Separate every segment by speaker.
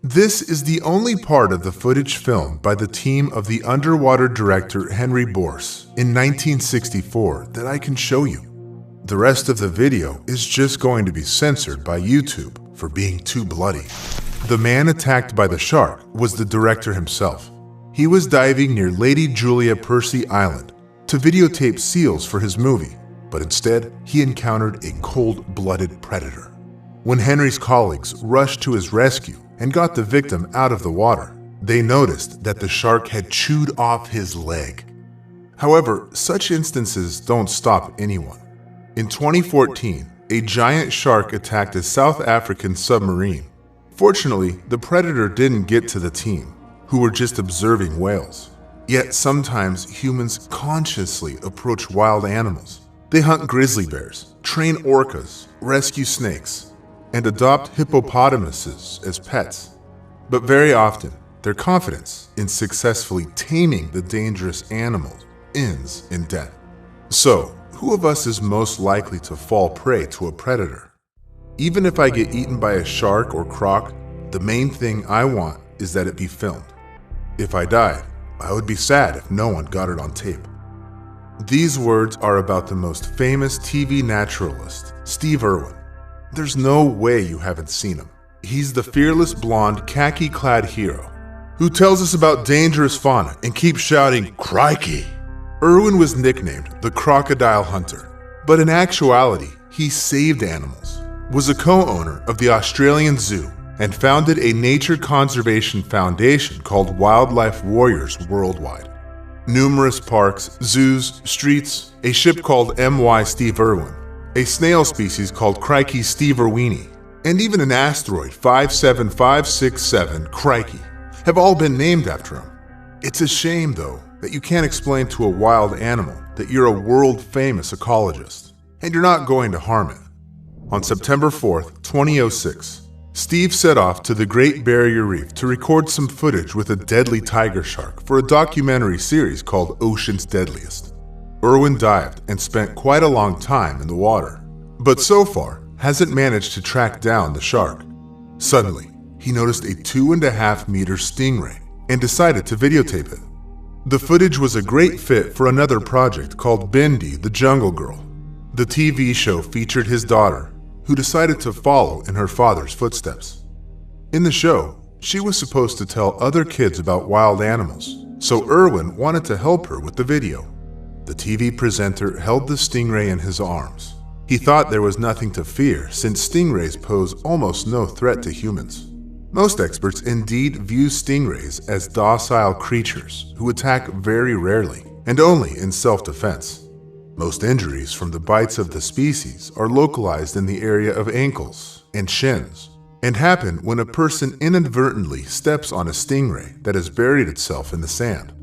Speaker 1: This is the only part of the footage filmed by the team of the underwater director Henry Borse in 1964 that I can show you. The rest of the video is just going to be censored by YouTube for being too bloody. The man attacked by the shark was the director himself. He was diving near Lady Julia Percy Island to videotape seals for his movie, but instead he encountered a cold-blooded predator. When Henry's colleagues rushed to his rescue and got the victim out of the water, they noticed that the shark had chewed off his leg. However, such instances don't stop anyone. In 2014, a giant shark attacked a South African submarine. Fortunately, the predator didn't get to the team, who were just observing whales. Yet sometimes humans consciously approach wild animals. They hunt grizzly bears, train orcas, rescue snakes, and adopt hippopotamuses as pets. But very often, their confidence in successfully taming the dangerous animals ends in death. So, who of us is most likely to fall prey to a predator? Even if I get eaten by a shark or croc, the main thing I want is that it be filmed. If I died, I would be sad if no one got it on tape. These words are about the most famous TV naturalist, Steve Irwin. There's no way you haven't seen him. He's the fearless blonde, khaki-clad hero who tells us about dangerous fauna and keeps shouting, "Crikey!" Irwin was nicknamed the Crocodile Hunter, but in actuality, he saved animals, was a co-owner of the Australian Zoo, and founded a nature conservation foundation called Wildlife Warriors Worldwide. Numerous parks, zoos, streets, a ship called M.Y. Steve Irwin, a snail species called Crikey Steve Irwini, and even an asteroid 57567 Crikey have all been named after him. It's a shame, though, that you can't explain to a wild animal that you're a world-famous ecologist, and you're not going to harm it. On September 4th, 2006, Steve set off to the Great Barrier Reef to record some footage with a deadly tiger shark for a documentary series called Ocean's Deadliest. Irwin dived and spent quite a long time in the water, but so far hasn't managed to track down the shark. Suddenly, he noticed a 2.5-meter stingray and decided to videotape it. The footage was a great fit for another project called Bindi the Jungle Girl. The TV show featured his daughter, who decided to follow in her father's footsteps. In the show, she was supposed to tell other kids about wild animals, so Irwin wanted to help her with the video. The TV presenter held the stingray in his arms. He thought there was nothing to fear since stingrays pose almost no threat to humans. Most experts indeed view stingrays as docile creatures who attack very rarely and only in self-defense. Most injuries from the bites of the species are localized in the area of ankles and shins, and happen when a person inadvertently steps on a stingray that has buried itself in the sand.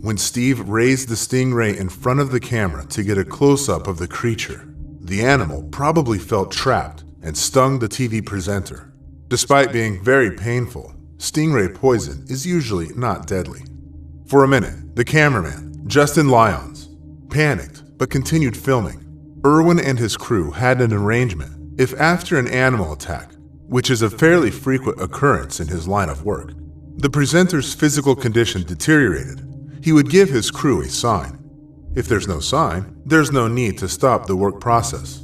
Speaker 1: When Steve raised the stingray in front of the camera to get a close-up of the creature, the animal probably felt trapped and stung the TV presenter. Despite being very painful, stingray poison is usually not deadly. For a minute, the cameraman, Justin Lyons, panicked but continued filming. Irwin and his crew had an arrangement. If after an animal attack, which is a fairly frequent occurrence in his line of work, the presenter's physical condition deteriorated, he would give his crew a sign. If there's no sign, there's no need to stop the work process.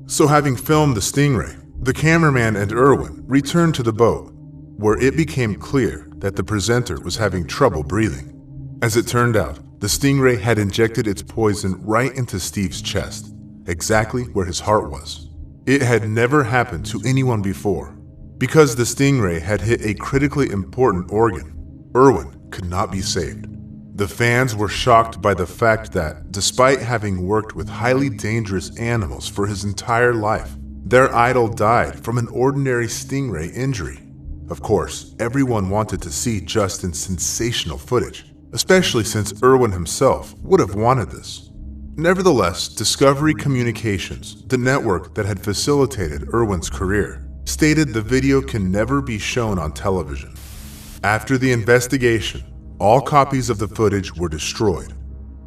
Speaker 1: So having filmed the stingray, the cameraman and Irwin returned to the boat, where it became clear that the presenter was having trouble breathing. As it turned out, the stingray had injected its poison right into Steve's chest, exactly where his heart was. It had never happened to anyone before. Because the stingray had hit a critically important organ, Irwin could not be saved. The fans were shocked by the fact that, despite having worked with highly dangerous animals for his entire life, their idol died from an ordinary stingray injury. Of course, everyone wanted to see Justin's sensational footage, especially since Irwin himself would have wanted this. Nevertheless, Discovery Communications, the network that had facilitated Irwin's career, stated the video can never be shown on television. After the investigation, all copies of the footage were destroyed,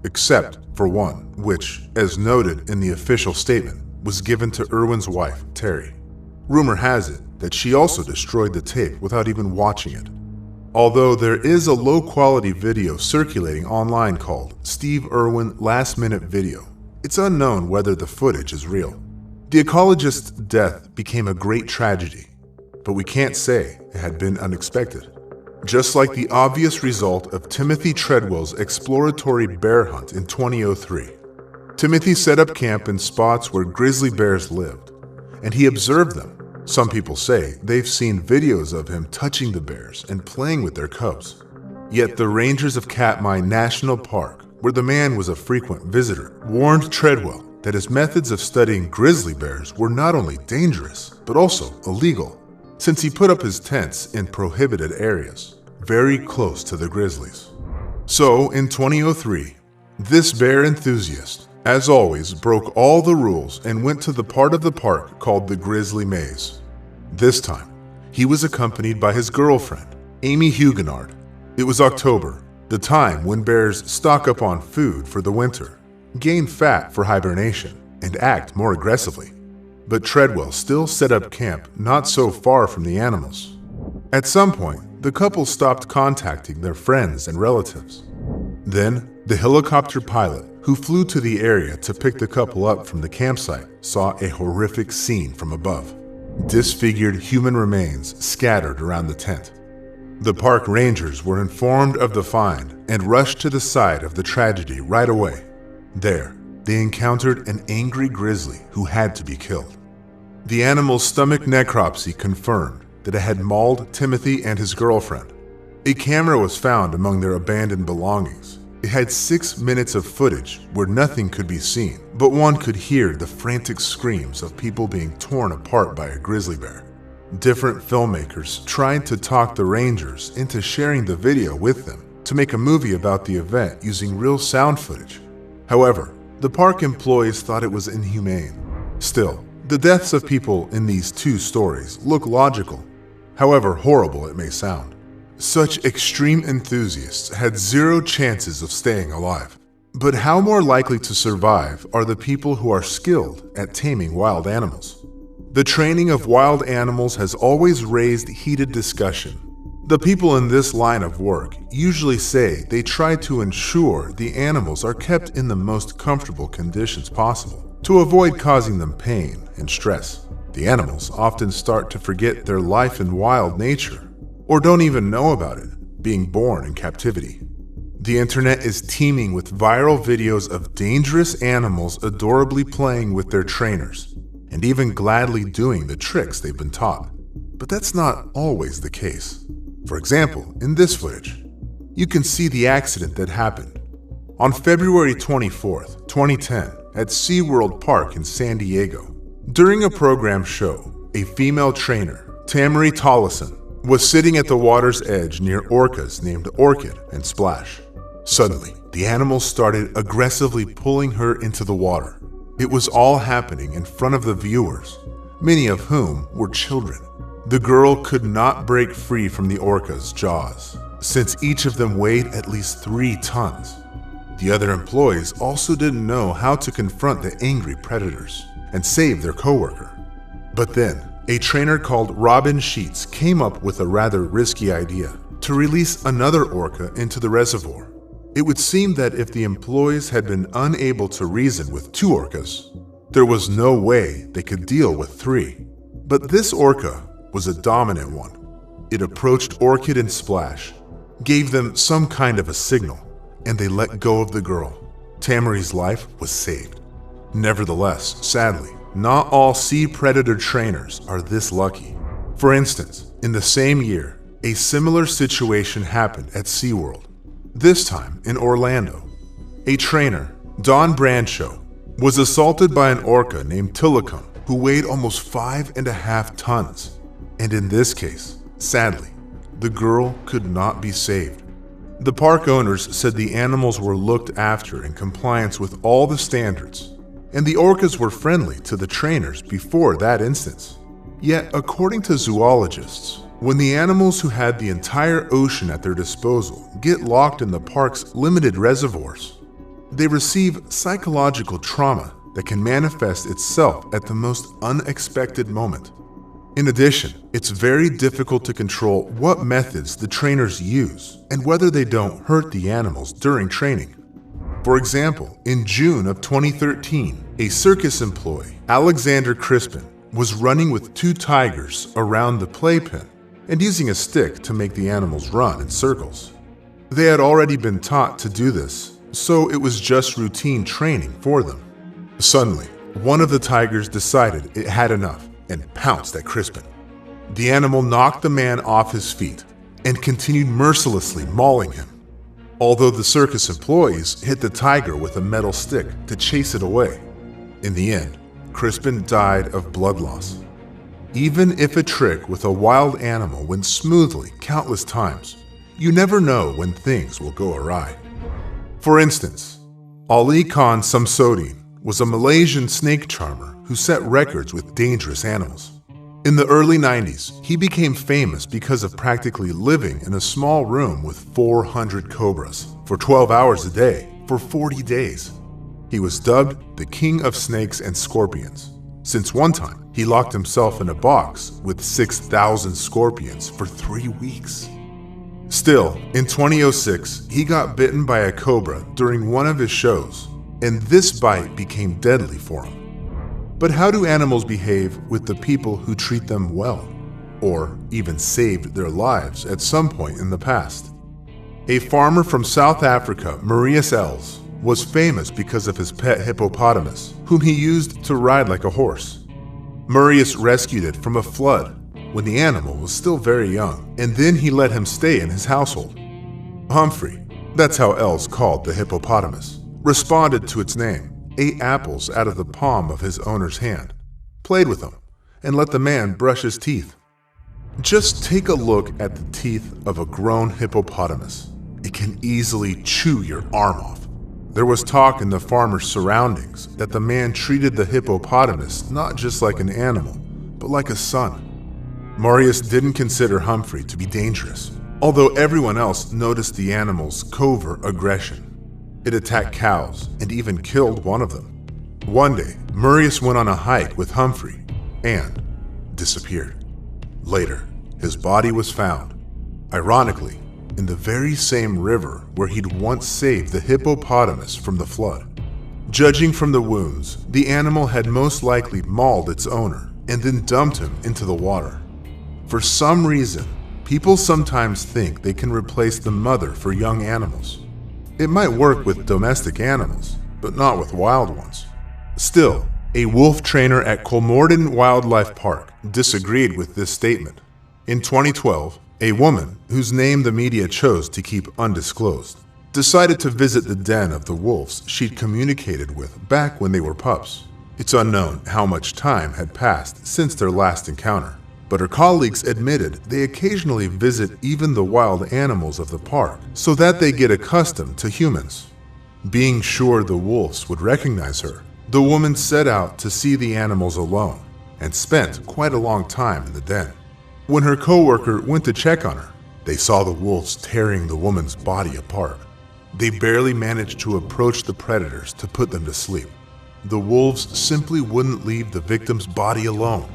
Speaker 1: except for one, which, as noted in the official statement, was given to Irwin's wife, Terry. Rumor has it that she also destroyed the tape without even watching it. Although there is a low-quality video circulating online called Steve Irwin Last Minute Video, it's unknown whether the footage is real. The ecologist's death became a great tragedy, but we can't say it had been unexpected. Just like the obvious result of Timothy Treadwell's exploratory bear hunt in 2003. Timothy set up camp in spots where grizzly bears lived, and he observed them. Some people say they've seen videos of him touching the bears and playing with their cubs. Yet the rangers of Katmai National Park, where the man was a frequent visitor, warned Treadwell that his methods of studying grizzly bears were not only dangerous, but also illegal, since he put up his tents in prohibited areas, very close to the grizzlies. So, in 2003, this bear enthusiast, as always, broke all the rules and went to the part of the park called the Grizzly Maze. This time, he was accompanied by his girlfriend, Amy Huguenard. It was October, the time when bears stock up on food for the winter, gain fat for hibernation, and act more aggressively. But Treadwell still set up camp not so far from the animals. At some point, the couple stopped contacting their friends and relatives. Then, the helicopter pilot who flew to the area to pick the couple up from the campsite saw a horrific scene from above. Disfigured human remains scattered around the tent. The park rangers were informed of the find and rushed to the site of the tragedy right away. There, they encountered an angry grizzly who had to be killed. The animal's stomach necropsy confirmed that it had mauled Timothy and his girlfriend. A camera was found among their abandoned belongings. It had 6 minutes of footage where nothing could be seen, but one could hear the frantic screams of people being torn apart by a grizzly bear. Different filmmakers tried to talk the rangers into sharing the video with them to make a movie about the event using real sound footage. However, the park employees thought it was inhumane. Still, the deaths of people in these two stories look logical, however horrible it may sound. Such extreme enthusiasts had 0 chances of staying alive. But how more likely to survive are the people who are skilled at taming wild animals? The training of wild animals has always raised heated discussion. The people in this line of work usually say they try to ensure the animals are kept in the most comfortable conditions possible to avoid causing them pain and stress. The animals often start to forget their life in wild nature, or don't even know about it, being born in captivity. The internet is teeming with viral videos of dangerous animals adorably playing with their trainers, and even gladly doing the tricks they've been taught. But that's not always the case. For example, in this footage, you can see the accident that happened. On February 24th, 2010, at SeaWorld Park in San Diego, during a program show, a female trainer, Tamari Tollison, was sitting at the water's edge near orcas named Orchid and Splash. Suddenly, the animals started aggressively pulling her into the water. It was all happening in front of the viewers, many of whom were children. The girl could not break free from the orca's jaws, since each of them weighed at least 3 tons. The other employees also didn't know how to confront the angry predators and save their coworker. But then, a trainer called Robin Sheets came up with a rather risky idea to release another orca into the reservoir. It would seem that if the employees had been unable to reason with 2 orcas, there was no way they could deal with 3. But this orca was a dominant one. It approached Orchid and Splash, gave them some kind of a signal, and they let go of the girl. Tamari's life was saved. Nevertheless, sadly, not all sea predator trainers are this lucky. For instance, in the same year, a similar situation happened at SeaWorld, this time in Orlando. A trainer, Don Brancho, was assaulted by an orca named Tilikum, who weighed almost 5.5 tons. And in this case, sadly, the girl could not be saved. The park owners said the animals were looked after in compliance with all the standards, and the orcas were friendly to the trainers before that instance. Yet, according to zoologists, when the animals who had the entire ocean at their disposal get locked in the park's limited reservoirs, they receive psychological trauma that can manifest itself at the most unexpected moment. In addition, it's very difficult to control what methods the trainers use and whether they don't hurt the animals during training. For example, in June of 2013, a circus employee, Alexander Crispin, was running with two tigers around the playpen and using a stick to make the animals run in circles. They had already been taught to do this, so it was just routine training for them. Suddenly, one of the tigers decided it had enough and pounced at Crispin. The animal knocked the man off his feet and continued mercilessly mauling him. Although the circus employees hit the tiger with a metal stick to chase it away. In the end, Crispin died of blood loss. Even if a trick with a wild animal went smoothly countless times, you never know when things will go awry. For instance, Ali Khan Samsodien was a Malaysian snake charmer who set records with dangerous animals. In the early 90s, he became famous because of practically living in a small room with 400 cobras for 12 hours a day for 40 days. He was dubbed the King of Snakes and Scorpions, since one time he locked himself in a box with 6,000 scorpions for 3 weeks. Still, in 2006, he got bitten by a cobra during one of his shows, and this bite became deadly for him. But how do animals behave with the people who treat them well, or even saved their lives at some point in the past? A farmer from South Africa, Marius Els, was famous because of his pet hippopotamus, whom he used to ride like a horse. Marius rescued it from a flood when the animal was still very young, and then he let him stay in his household. Humphrey, that's how Els called the hippopotamus, responded to its name, ate apples out of the palm of his owner's hand, played with them, and let the man brush his teeth. Just take a look at the teeth of a grown hippopotamus. It can easily chew your arm off. There was talk in the farmer's surroundings that the man treated the hippopotamus not just like an animal, but like a son. Marius didn't consider Humphrey to be dangerous, although everyone else noticed the animal's covert aggression. It attacked cows and even killed one of them. One day, Marius went on a hike with Humphrey and disappeared. Later, his body was found, ironically, in the very same river where he'd once saved the hippopotamus from the flood. Judging from the wounds, the animal had most likely mauled its owner and then dumped him into the water. For some reason, people sometimes think they can replace the mother for young animals. It might work with domestic animals, but not with wild ones. Still, a wolf trainer at Kolmorden Wildlife Park disagreed with this statement. In 2012, a woman, whose name the media chose to keep undisclosed, decided to visit the den of the wolves she'd communicated with back when they were pups. It's unknown how much time had passed since their last encounter, but her colleagues admitted they occasionally visit even the wild animals of the park so that they get accustomed to humans. Being sure the wolves would recognize her, the woman set out to see the animals alone and spent quite a long time in the den. When her coworker went to check on her, they saw the wolves tearing the woman's body apart. They barely managed to approach the predators to put them to sleep. The wolves simply wouldn't leave the victim's body alone.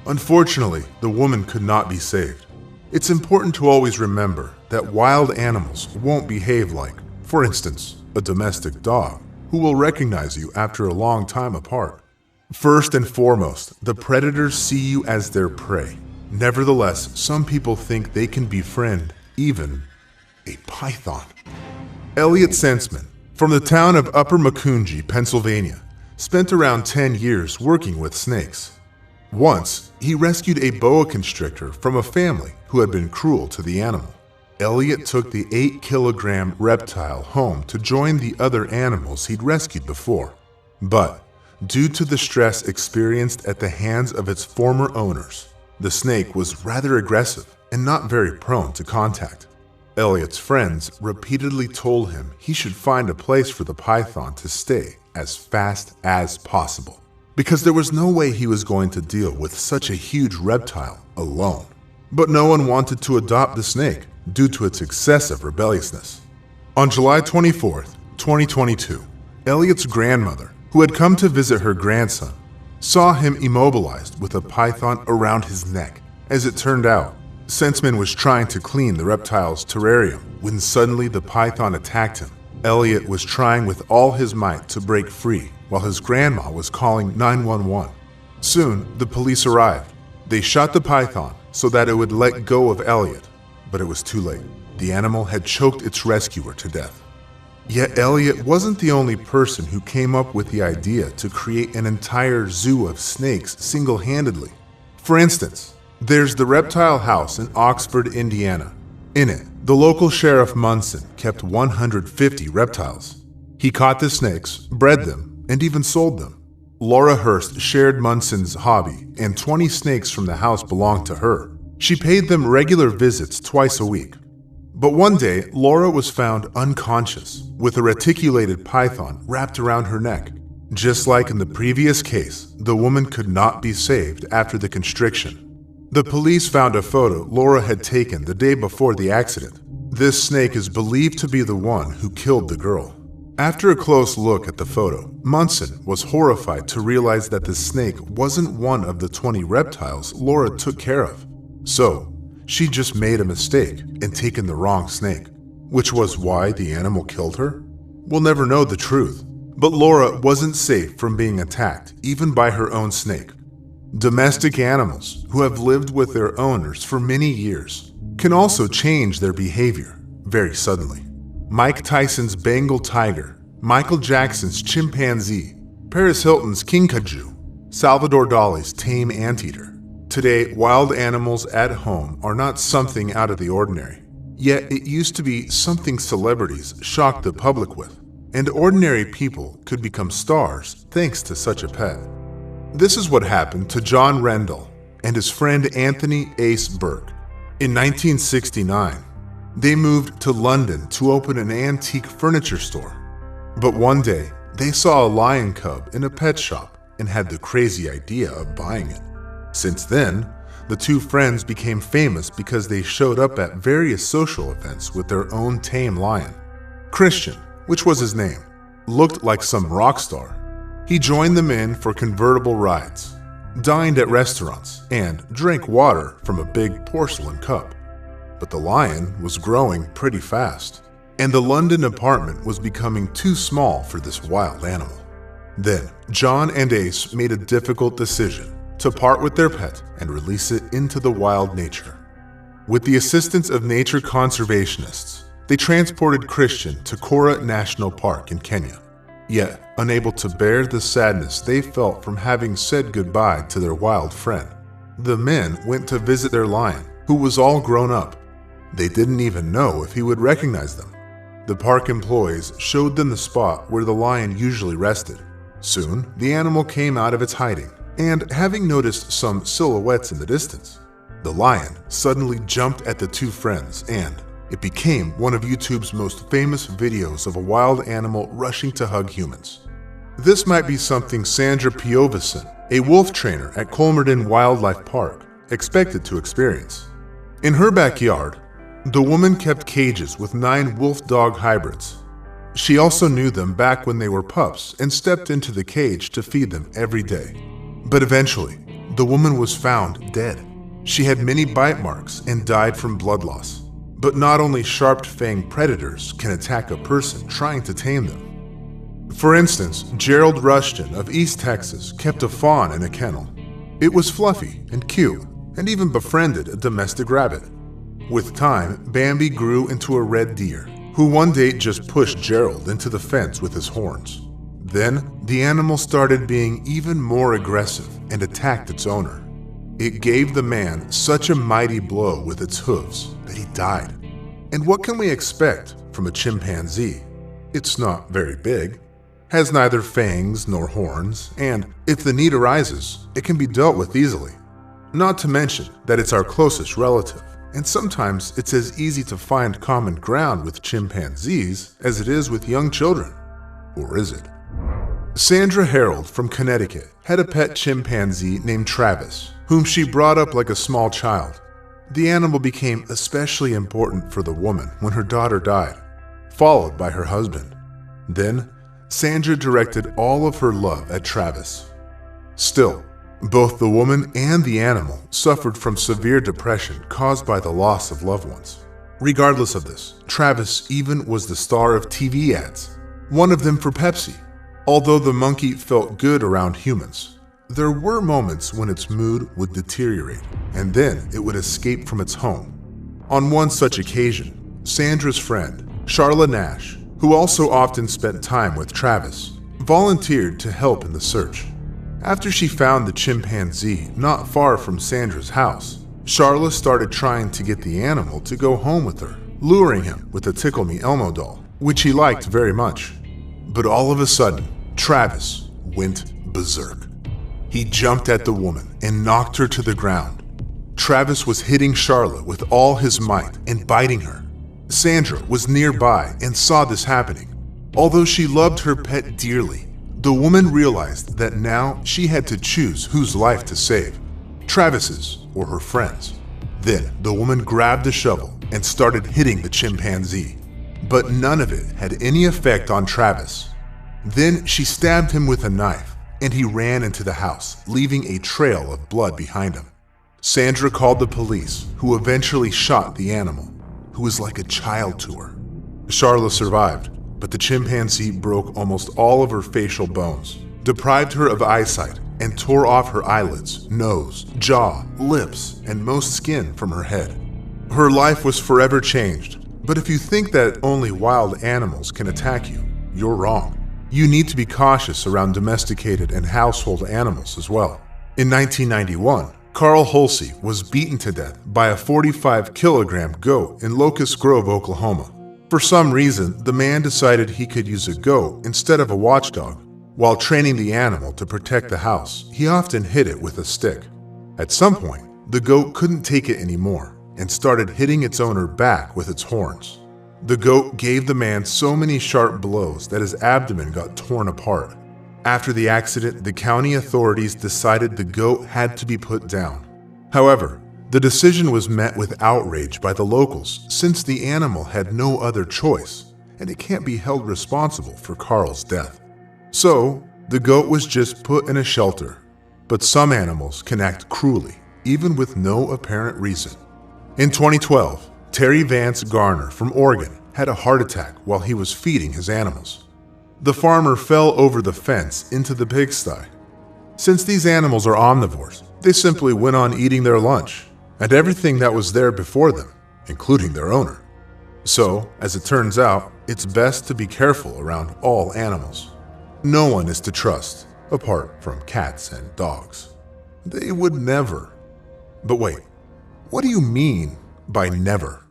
Speaker 1: Unfortunately, the woman could not be saved. It's important to always remember that wild animals won't behave like, for instance, a domestic dog, who will recognize you after a long time apart. First and foremost, the predators see you as their prey. Nevertheless, some people think they can befriend even a python. Elliot Sensman, from the town of Upper Macungie, Pennsylvania, spent around 10 years working with snakes. Once, he rescued a boa constrictor from a family who had been cruel to the animal. Elliot took the 8-kilogram reptile home to join the other animals he'd rescued before. But, due to the stress experienced at the hands of its former owners, the snake was rather aggressive and not very prone to contact. Elliot's friends repeatedly told him he should find a place for the python to stay as fast as possible, because there was no way he was going to deal with such a huge reptile alone. But no one wanted to adopt the snake due to its excessive rebelliousness. On July 24th, 2022, Elliot's grandmother, who had come to visit her grandson, saw him immobilized with a python around his neck. As it turned out, Senseman was trying to clean the reptile's terrarium when suddenly the python attacked him. Elliot was trying with all his might to break free while his grandma was calling 911. Soon, the police arrived. They shot the python so that it would let go of Elliot, but it was too late. The animal had choked its rescuer to death. Yet Elliot wasn't the only person who came up with the idea to create an entire zoo of snakes single-handedly. For instance, there's the reptile house in Oxford, Indiana. In it, the local sheriff Munson kept 150 reptiles. He caught the snakes, bred them, and even sold them. Laura Hurst shared Munson's hobby, and 20 snakes from the house belonged to her. She paid them regular visits twice a week. But one day, Laura was found unconscious with a reticulated python wrapped around her neck. Just like in the previous case, the woman could not be saved after the constriction. The police found a photo Laura had taken the day before the accident. This snake is believed to be the one who killed the girl. After a close look at the photo, Munson was horrified to realize that the snake wasn't one of the 20 reptiles Laura took care of. So, she just made a mistake and taken the wrong snake, which was why the animal killed her? We'll never know the truth, but Laura wasn't safe from being attacked even by her own snake. Domestic animals who have lived with their owners for many years can also change their behavior very suddenly. Mike Tyson's Bengal tiger, Michael Jackson's chimpanzee, Paris Hilton's kinkajou, Salvador Dali's tame anteater. Today, wild animals at home are not something out of the ordinary. Yet it used to be something celebrities shocked the public with, and ordinary people could become stars thanks to such a pet. This is what happened to John Rendell and his friend Anthony Ace Burke. In 1969, they moved to London to open an antique furniture store. But one day, they saw a lion cub in a pet shop and had the crazy idea of buying it. Since then, the two friends became famous because they showed up at various social events with their own tame lion. Christian, which was his name, looked like some rock star. He joined them in for convertible rides, dined at restaurants, and drank water from a big porcelain cup. But the lion was growing pretty fast, and the London apartment was becoming too small for this wild animal. Then, John and Ace made a difficult decision to part with their pet and release it into the wild nature. With the assistance of nature conservationists, they transported Christian to Kora National Park in Kenya. Yet, unable to bear the sadness they felt from having said goodbye to their wild friend, the men went to visit their lion, who was all grown up. They didn't even know if he would recognize them. The park employees showed them the spot where the lion usually rested. Soon, the animal came out of its hiding, and having noticed some silhouettes in the distance, the lion suddenly jumped at the two friends and it became one of YouTube's most famous videos of a wild animal rushing to hug humans. This might be something Sandra Piovison, a wolf trainer at Colmerdon Wildlife Park, expected to experience. In her backyard, the woman kept cages with 9 wolf-dog hybrids. She also knew them back when they were pups and stepped into the cage to feed them every day. But eventually, the woman was found dead. She had many bite marks and died from blood loss. But not only sharp-fanged predators can attack a person trying to tame them. For instance, Gerald Rushton of East Texas kept a fawn in a kennel. It was fluffy and cute, and even befriended a domestic rabbit. With time, Bambi grew into a red deer, who one day just pushed Gerald into the fence with his horns. Then, the animal started being even more aggressive and attacked its owner. It gave the man such a mighty blow with its hooves that he died. And what can we expect from a chimpanzee? It's not very big, has neither fangs nor horns, and if the need arises, it can be dealt with easily. Not to mention that it's our closest relative, and sometimes it's as easy to find common ground with chimpanzees as it is with young children. Or is it? Sandra Harold from Connecticut had a pet chimpanzee named Travis, whom she brought up like a small child. The animal became especially important for the woman when her daughter died, followed by her husband. Then, Sandra directed all of her love at Travis. Still, both the woman and the animal suffered from severe depression caused by the loss of loved ones. Regardless of this, Travis even was the star of TV ads, one of them for Pepsi. Although the monkey felt good around humans, there were moments when its mood would deteriorate, and then it would escape from its home. On one such occasion, Sandra's friend, Charla Nash, who also often spent time with Travis, volunteered to help in the search. After she found the chimpanzee not far from Sandra's house, Charla started trying to get the animal to go home with her, luring him with a Tickle Me Elmo doll, which he liked very much. But all of a sudden, Travis went berserk. He jumped at the woman and knocked her to the ground. Travis was hitting Charla with all his might and biting her. Sandra was nearby and saw this happening. Although she loved her pet dearly, the woman realized that now she had to choose whose life to save, Travis's or her friend's. Then the woman grabbed a shovel and started hitting the chimpanzee, but none of it had any effect on Travis. Then she stabbed him with a knife, and he ran into the house, leaving a trail of blood behind him. Sandra called the police, who eventually shot the animal, who was like a child to her. Charla survived, but the chimpanzee broke almost all of her facial bones, deprived her of eyesight, and tore off her eyelids, nose, jaw, lips, and most skin from her head. Her life was forever changed, but if you think that only wild animals can attack you, you're wrong. You need to be cautious around domesticated and household animals as well. In 1991, Carl Hulsey was beaten to death by a 45-kilogram goat in Locust Grove, Oklahoma. For some reason, the man decided he could use a goat instead of a watchdog. While training the animal to protect the house, he often hit it with a stick. At some point, the goat couldn't take it anymore and started hitting its owner back with its horns. The goat gave the man so many sharp blows that his abdomen got torn apart. After the accident, the county authorities decided the goat had to be put down. However, the decision was met with outrage by the locals since the animal had no other choice and it can't be held responsible for Carl's death. So, the goat was just put in a shelter. But some animals can act cruelly, even with no apparent reason. In 2012, Terry Vance Garner from Oregon had a heart attack while he was feeding his animals. The farmer fell over the fence into the pigsty. Since these animals are omnivores, they simply went on eating their lunch and everything that was there before them, including their owner. So, as it turns out, it's best to be careful around all animals. No one is to trust, apart from cats and dogs. They would never. But wait, what do you mean by never?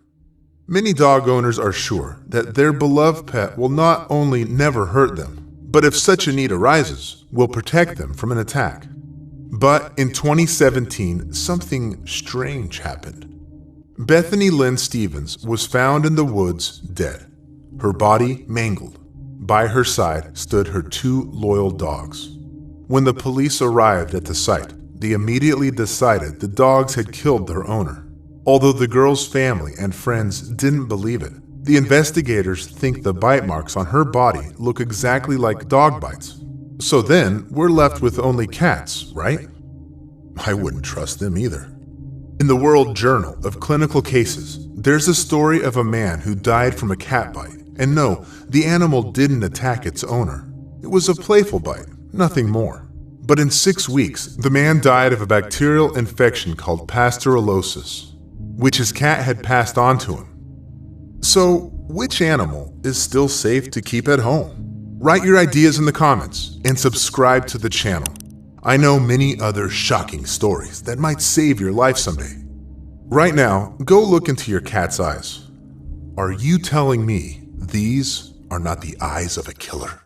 Speaker 1: Many dog owners are sure that their beloved pet will not only never hurt them, but if such a need arises, will protect them from an attack. But in 2017, something strange happened. Bethany Lynn Stevens was found in the woods dead, her body mangled. By her side stood her two loyal dogs. When the police arrived at the site, they immediately decided the dogs had killed their owner. Although the girl's family and friends didn't believe it, the investigators think the bite marks on her body look exactly like dog bites. So then, we're left with only cats, right? I wouldn't trust them either. In the World Journal of Clinical Cases, there's a story of a man who died from a cat bite. And no, the animal didn't attack its owner. It was a playful bite, nothing more. But in 6 weeks, the man died of a bacterial infection called pasteurellosis, which his cat had passed on to him. So, which animal is still safe to keep at home? Write your ideas in the comments and subscribe to the channel. I know many other shocking stories that might save your life someday. Right now, go look into your cat's eyes. Are you telling me these are not the eyes of a killer?